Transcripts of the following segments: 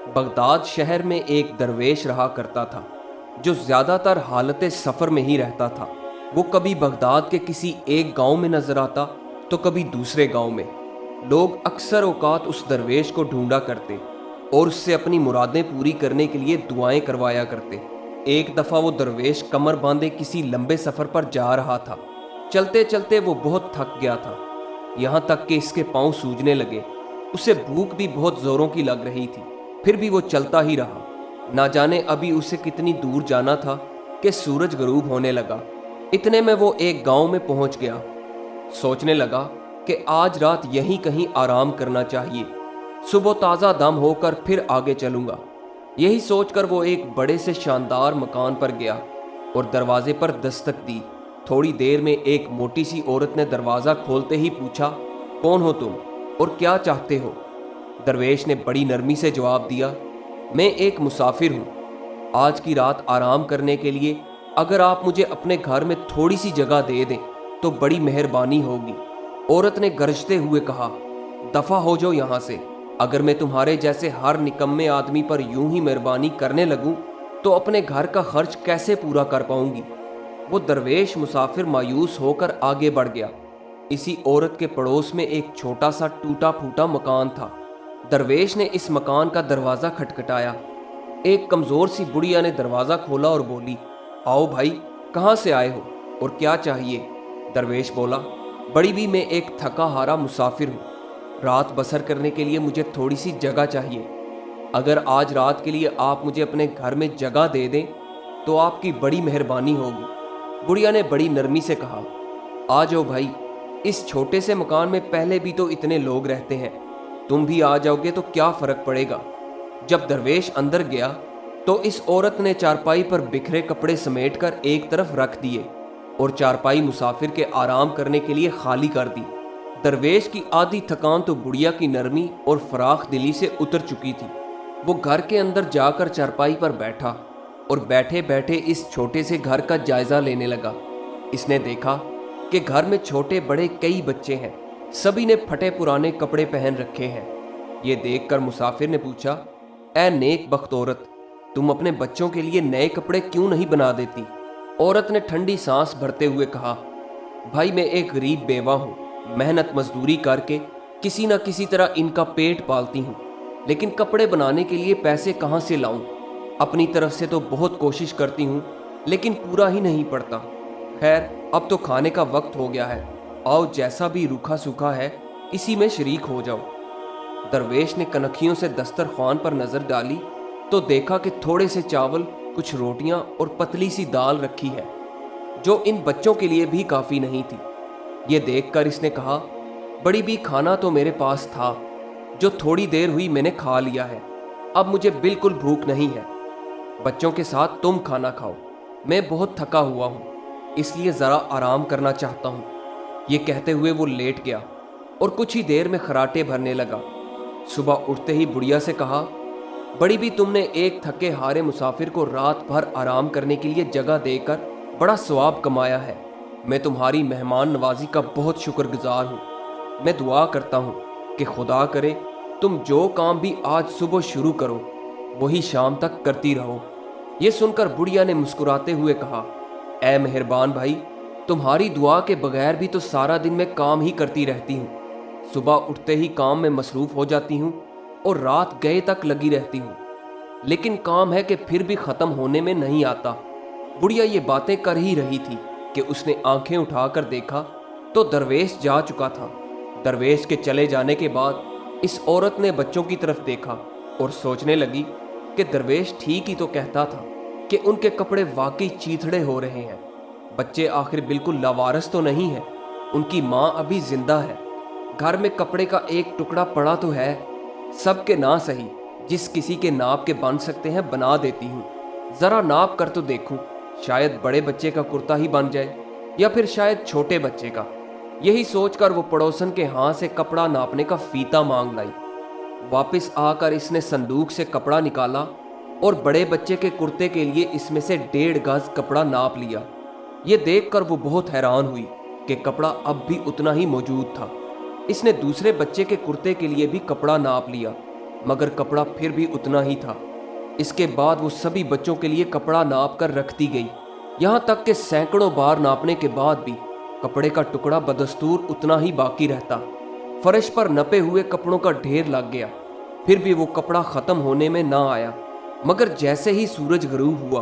Baghdad शहर में एक दरवेश रहा करता था जो ज़्यादातर हालत सफ़र में ही रहता था। वो कभी बगदाद के किसी एक गांव में नजर आता तो कभी दूसरे गांव में। लोग अक्सर औकात उस दरवेश को ढूंढा करते और उससे अपनी मुरादें पूरी करने के लिए दुआएं करवाया करते। एक दफ़ा वो दरवेश कमर बांधे किसी लंबे सफ़र पर जा रहा था। चलते चलते वो बहुत थक गया था, यहाँ तक कि इसके पांव सूजने लगे। उसे भूख भी बहुत ज़ोरों की लग रही थी, फिर भी वो चलता ही रहा। ना जाने अभी उसे कितनी दूर जाना था कि सूरज गरूब होने लगा। इतने में वो एक गांव में पहुंच गया। सोचने लगा कि आज रात यहीं कहीं आराम करना चाहिए, सुबह ताज़ा दम होकर फिर आगे चलूंगा। यही सोचकर वो एक बड़े से शानदार मकान पर गया और दरवाजे पर दस्तक दी। थोड़ी देर में एक मोटी सी औरत ने दरवाज़ा खोलते ही पूछा, कौन हो तुम और क्या चाहते हो? दरवेश ने बड़ी नरमी से जवाब दिया, मैं एक मुसाफिर हूँ। आज की रात आराम करने के लिए अगर आप मुझे अपने घर में थोड़ी सी जगह दे दें तो बड़ी मेहरबानी होगी। औरत ने गरजते हुए कहा, दफ़ा हो जाओ यहाँ से। अगर मैं तुम्हारे जैसे हर निकम्मे आदमी पर यूं ही मेहरबानी करने लगूं तो अपने घर का खर्च कैसे पूरा कर पाऊंगी? वो दरवेश मुसाफिर मायूस होकर आगे बढ़ गया। इसी औरत के पड़ोस में एक छोटा सा टूटा फूटा मकान था। दरवेश ने इस मकान का दरवाज़ा खटखटाया। एक कमज़ोर सी बुढ़िया ने दरवाज़ा खोला और बोली, आओ भाई, कहाँ से आए हो और क्या चाहिए? दरवेश बोला, बड़ी भी मैं एक थका हारा मुसाफिर हूँ। रात बसर करने के लिए मुझे थोड़ी सी जगह चाहिए। अगर आज रात के लिए आप मुझे अपने घर में जगह दे दें तो आपकी बड़ी मेहरबानी होगी। बुढ़िया ने बड़ी नरमी से कहा, आ जाओ भाई, इस छोटे से मकान में पहले भी तो इतने लोग रहते हैं, तुम भी आ जाओगे तो क्या फ़र्क पड़ेगा। जब दरवेश अंदर गया तो इस औरत ने चारपाई पर बिखरे कपड़े समेटकर एक तरफ रख दिए और चारपाई मुसाफिर के आराम करने के लिए खाली कर दी। दरवेश की आधी थकान तो बुढ़िया की नरमी और फराख दिली से उतर चुकी थी। वो घर के अंदर जाकर चारपाई पर बैठा और बैठे बैठे इस छोटे से घर का जायजा लेने लगा। इसने देखा कि घर में छोटे बड़े कई बच्चे हैं, सभी ने फटे पुराने कपड़े पहन रखे हैं। ये देखकर मुसाफिर ने पूछा, ऐ नेक बख्त औरत, तुम अपने बच्चों के लिए नए कपड़े क्यों नहीं बना देती? औरत ने ठंडी सांस भरते हुए कहा, भाई मैं एक गरीब बेवा हूँ, मेहनत मजदूरी करके किसी न किसी तरह इनका पेट पालती हूँ, लेकिन कपड़े बनाने के लिए पैसे कहाँ से लाऊं? अपनी तरफ से तो बहुत कोशिश करती हूँ लेकिन पूरा ही नहीं पड़ता। खैर, अब तो खाने का वक्त हो गया है, आओ जैसा भी रूखा सूखा है इसी में शरीक हो जाओ। दरवेश ने कनखियों से दस्तरखान पर नजर डाली तो देखा कि थोड़े से चावल, कुछ रोटियां और पतली सी दाल रखी है, जो इन बच्चों के लिए भी काफ़ी नहीं थी। ये देखकर इसने कहा, बड़ी भी खाना तो मेरे पास था, जो थोड़ी देर हुई मैंने खा लिया है, अब मुझे बिल्कुल भूख नहीं है। बच्चों के साथ तुम खाना खाओ, मैं बहुत थका हुआ हूँ, इसलिए ज़रा आराम करना चाहता हूँ। ये कहते हुए वो लेट गया और कुछ ही देर में खराटे भरने लगा। सुबह उठते ही बुढ़िया से कहा, बड़ी भी तुमने एक थके हारे मुसाफिर को रात भर आराम करने के लिए जगह देकर बड़ा सवाब कमाया है। मैं तुम्हारी मेहमान नवाजी का बहुत शुक्रगुजार हूँ। मैं दुआ करता हूँ कि खुदा करे तुम जो काम भी आज सुबह शुरू करो वही शाम तक करती रहो। ये सुनकर बुढ़िया ने मुस्कुराते हुए कहा, ऐ मेहरबान भाई, तुम्हारी दुआ के बगैर भी तो सारा दिन मैं काम ही करती रहती हूँ। सुबह उठते ही काम में मसरूफ़ हो जाती हूँ और रात गए तक लगी रहती हूँ, लेकिन काम है कि फिर भी ख़त्म होने में नहीं आता। बुढ़िया ये बातें कर ही रही थी कि उसने आंखें उठाकर देखा तो दरवेश जा चुका था। दरवेश के चले जाने के बाद इस औरत ने बच्चों की तरफ देखा और सोचने लगी कि दरवेश ठीक ही तो कहता था कि उनके कपड़े वाकई चीथड़े हो रहे हैं। बच्चे आखिर बिल्कुल लावारस तो नहीं है, उनकी माँ अभी जिंदा है। घर में कपड़े का एक टुकड़ा पड़ा तो है, सबके ना सही, जिस किसी के नाप के बन सकते हैं बना देती हूँ। ज़रा नाप कर तो देखूँ, शायद बड़े बच्चे का कुर्ता ही बन जाए या फिर शायद छोटे बच्चे का। यही सोचकर वो पड़ोसन के हाथ से कपड़ा नापने का फीता मांग लाई। वापस आकर इसने संदूक से कपड़ा निकाला और बड़े बच्चे के कुर्ते के लिए इसमें से 1.5 गज कपड़ा नाप लिया। ये देखकर वो बहुत हैरान हुई कि कपड़ा अब भी उतना ही मौजूद था। इसने दूसरे बच्चे के कुर्ते के लिए भी कपड़ा नाप लिया, मगर कपड़ा फिर भी उतना ही था। इसके बाद वो सभी बच्चों के लिए कपड़ा नाप कर रखती गई। यहाँ तक कि सैकड़ों बार नापने के बाद भी कपड़े का टुकड़ा बदस्तूर उतना ही बाकी रहता। फर्श पर नपे हुए कपड़ों का ढेर लग गया, फिर भी वो कपड़ा खत्म होने में ना आया। मगर जैसे ही सूरज गरूब हुआ,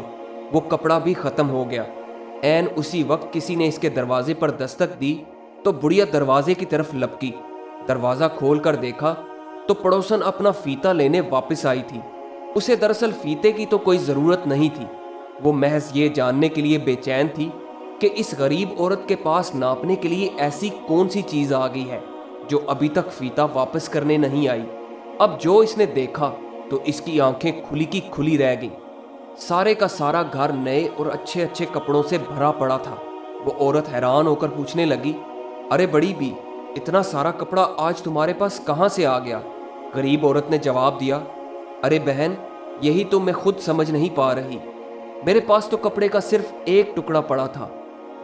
वो कपड़ा भी खत्म हो गया। ऐन उसी वक्त किसी ने इसके दरवाजे पर दस्तक दी तो बुढ़िया दरवाजे की तरफ लपकी। दरवाजा खोल कर देखा तो पड़ोसन अपना फीता लेने वापस आई थी। उसे दरअसल फीते की तो कोई जरूरत नहीं थी। वो महज ये जानने के लिए बेचैन थी कि इस गरीब औरत के पास नापने के लिए ऐसी कौन सी चीज आ गई है जो अभी तक फीता वापस करने नहीं आई। अब जो इसने देखा तो इसकी आंखें खुली की खुली रह गईं। सारे का सारा घर नए और अच्छे अच्छे कपड़ों से भरा पड़ा था। वो औरत हैरान होकर पूछने लगी, अरे बड़ी बी, इतना सारा कपड़ा आज तुम्हारे पास कहाँ से आ गया? गरीब औरत ने जवाब दिया, अरे बहन, यही तो मैं खुद समझ नहीं पा रही। मेरे पास तो कपड़े का सिर्फ एक टुकड़ा पड़ा था,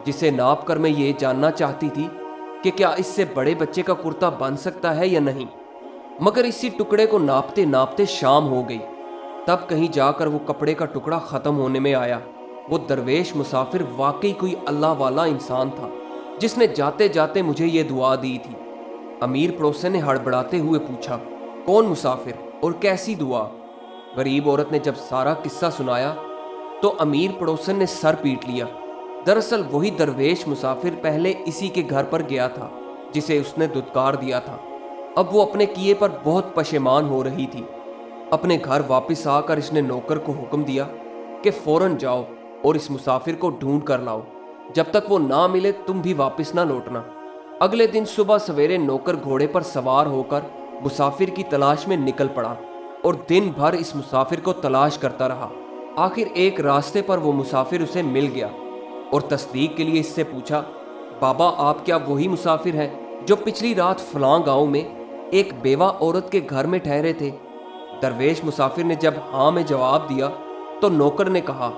जिसे नाप कर मैं ये जानना चाहती थी कि क्या इससे बड़े बच्चे का कुर्ता बन सकता है या नहीं। मगर इसी टुकड़े को नापते नापते शाम हो गई। तब कहीं जाकर वो कपड़े का टुकड़ा खत्म होने में आया। वो दरवेश मुसाफिर वाकई कोई अल्लाह वाला इंसान था, जिसने जाते जाते मुझे ये दुआ दी थी। अमीर पड़ोसन ने हड़बड़ाते हुए पूछा, कौन मुसाफिर और कैसी दुआ? गरीब औरत ने जब सारा किस्सा सुनाया तो अमीर पड़ोसन ने सर पीट लिया। दरअसल वही दरवेश मुसाफिर पहले इसी के घर पर गया था जिसे उसने दुत्कार दिया था। अब वो अपने किए पर बहुत पशेमान हो रही थी। अपने घर वापस आकर इसने नौकर को हुक्म दिया कि फौरन जाओ और इस मुसाफिर को ढूंढ कर लाओ। जब तक वो ना मिले तुम भी वापस ना लौटना। अगले दिन सुबह सवेरे नौकर घोड़े पर सवार होकर मुसाफिर की तलाश में निकल पड़ा और दिन भर इस मुसाफिर को तलाश करता रहा। आखिर एक रास्ते पर वो मुसाफिर उसे मिल गया और तस्दीक के लिए इससे पूछा, बाबा, आप क्या वही मुसाफिर हैं जो पिछली रात फलां गांव में एक बेवा औरत के घर में ठहरे थे? दरवेश मुसाफिर ने जब हाँ में जवाब दिया तो नौकर ने कहा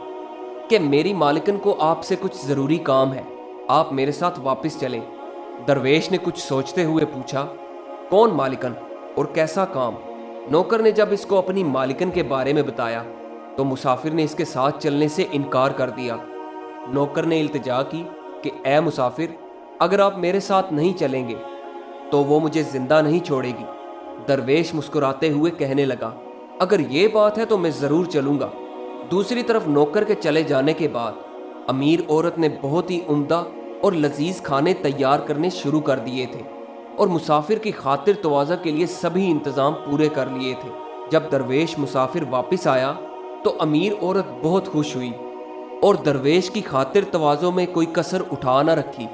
कि मेरी मालिकन को आपसे कुछ ज़रूरी काम है, आप मेरे साथ वापस चलें। दरवेश ने कुछ सोचते हुए पूछा, कौन मालिकन और कैसा काम? नौकर ने जब इसको अपनी मालिकन के बारे में बताया तो मुसाफिर ने इसके साथ चलने से इनकार कर दिया। नौकर ने इल्तिजा की कि ए मुसाफिर, अगर आप मेरे साथ नहीं चलेंगे तो वो मुझे जिंदा नहीं छोड़ेगी। दरवेश मुस्कुराते हुए कहने लगा, अगर ये बात है तो मैं ज़रूर चलूँगा। दूसरी तरफ नौकर के चले जाने के बाद अमीर औरत ने बहुत ही उम्दा और लजीज खाने तैयार करने शुरू कर दिए थे और मुसाफिर की खातिर तवाज़ा के लिए सभी इंतज़ाम पूरे कर लिए थे। जब दरवेश मुसाफिर वापस आया तो अमीर औरत बहुत खुश हुई और दरवेश की खातिर तवाज़ों में कोई कसर उठा न रखी।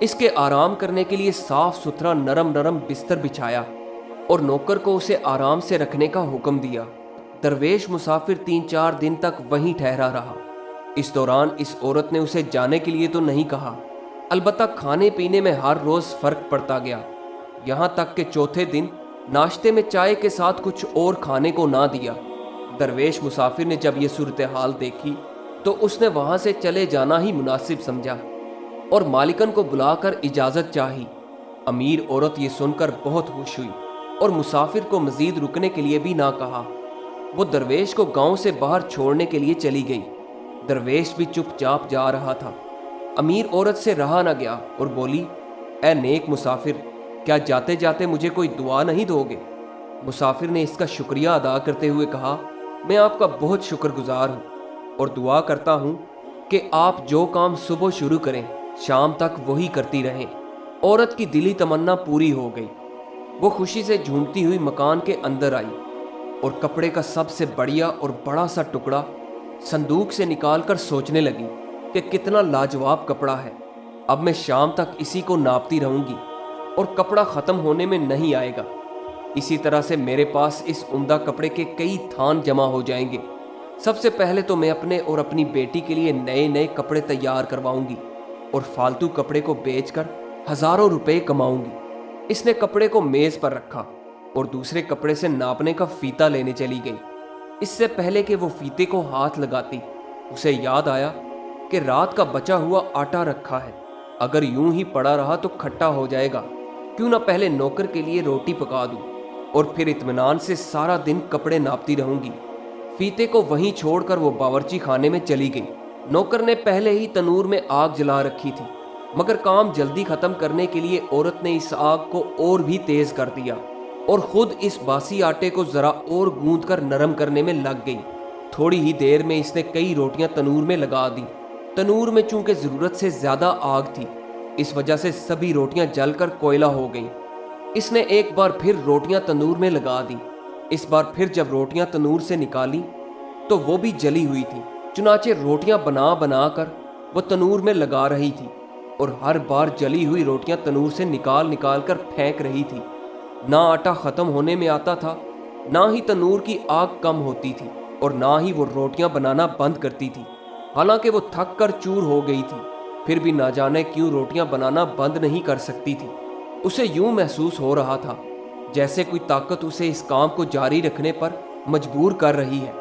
इसके आराम करने के लिए साफ सुथरा नरम नरम बिस्तर बिछाया और नौकर को उसे आराम से रखने का हुक्म दिया। दरवेश मुसाफिर 3-4 दिन तक वहीं ठहरा रहा। इस दौरान इस औरत ने उसे जाने के लिए तो नहीं कहा, अलबत्ता खाने पीने में हर रोज़ फ़र्क पड़ता गया। यहाँ तक कि चौथे दिन नाश्ते में चाय के साथ कुछ और खाने को ना दिया। दरवेश मुसाफिर ने जब ये सूरत हाल देखी तो उसने वहाँ से चले जाना ही मुनासिब समझा और मालिकन को बुलाकर इजाज़त चाही। अमीर औरत ये सुनकर बहुत खुश हुई और मुसाफिर को मज़ीद रुकने के लिए भी ना कहा। वो दरवेश को गांव से बाहर छोड़ने के लिए चली गई। दरवेश भी चुपचाप जा रहा था। अमीर औरत से रहा न गया और बोली, ए नेक मुसाफिर, क्या जाते जाते मुझे कोई दुआ नहीं दोगे? मुसाफिर ने इसका शुक्रिया अदा करते हुए कहा, मैं आपका बहुत शुक्रगुजार हूँ और दुआ करता हूँ कि आप जो काम सुबह शुरू करें शाम तक वही करती रहें। औरत की दिली तमन्ना पूरी हो गई। वो खुशी से झूमती हुई मकान के अंदर आई और कपड़े का सबसे बढ़िया और बड़ा सा टुकड़ा संदूक से निकालकर सोचने लगी कि कितना लाजवाब कपड़ा है। अब मैं शाम तक इसी को नापती रहूंगी और कपड़ा ख़त्म होने में नहीं आएगा। इसी तरह से मेरे पास इस उम्दा कपड़े के कई थान जमा हो जाएंगे। सबसे पहले तो मैं अपने और अपनी बेटी के लिए नए नए कपड़े तैयार करवाऊंगी और फालतू कपड़े को बेचकर हज़ारों रुपए कमाऊंगी। इसने कपड़े को मेज़ पर रखा और दूसरे कपड़े से नापने का फीता लेने चली गई। इससे पहले कि वो फीते को हाथ लगाती, उसे याद आया कि रात का बचा हुआ आटा रखा है। अगर यूं ही पड़ा रहा तो खट्टा हो जाएगा। क्यों ना पहले नौकर के लिए रोटी पका दूं। और फिर इत्मीनान से सारा दिन कपड़े नापती रहूंगी। फीते को वहीं छोड़कर वो बावर्ची खाने में चली गई। नौकर ने पहले ही तनूर में आग जला रखी थी, मगर काम जल्दी खत्म करने के लिए औरत ने इस आग को और भी तेज कर दिया और खुद इस बासी आटे को जरा और गूंद कर नरम करने में लग गई। थोड़ी ही देर में इसने कई रोटियां तनूर में लगा दी। तनूर में चूंकि जरूरत से ज्यादा आग थी, इस वजह से सभी रोटियां जलकर कोयला हो गईं। इसने एक बार फिर रोटियां तनूर में लगा दी। इस बार फिर जब रोटियां तनूर से निकाली तो वो भी जली हुई थी। चुनाचे रोटियां बना बना कर वो तनूर में लगा रही थी और हर बार जली हुई रोटियां तनूर से निकाल निकाल कर फेंक रही थी। ना आटा खत्म होने में आता था, ना ही तनूर की आग कम होती थी और ना ही वो रोटियां बनाना बंद करती थी। हालांकि वो थक कर चूर हो गई थी, फिर भी ना जाने क्यों रोटियां बनाना बंद नहीं कर सकती थी। उसे यूं महसूस हो रहा था जैसे कोई ताकत उसे इस काम को जारी रखने पर मजबूर कर रही है।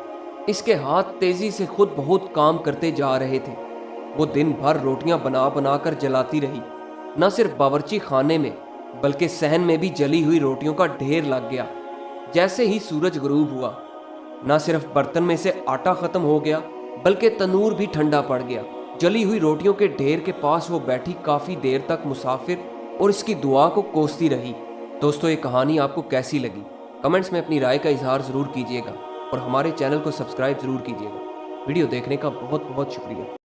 इसके हाथ तेजी से खुद बहुत काम करते जा रहे थे। वो दिन भर रोटियां बना बना कर जलाती रही। न सिर्फ बावर्ची खाने में बल्कि सहन में भी जली हुई रोटियों का ढेर लग गया। जैसे ही सूरज गुरूब हुआ, न सिर्फ बर्तन में से आटा खत्म हो गया बल्कि तनूर भी ठंडा पड़ गया। जली हुई रोटियों के ढेर के पास वो बैठी काफी देर तक मुसाफिर और इसकी दुआ को कोसती रही। दोस्तों, ये कहानी आपको कैसी लगी? कमेंट्स में अपनी राय का इजहार जरूर कीजिएगा और हमारे चैनल को सब्सक्राइब जरूर कीजिएगा। वीडियो देखने का बहुत बहुत शुक्रिया।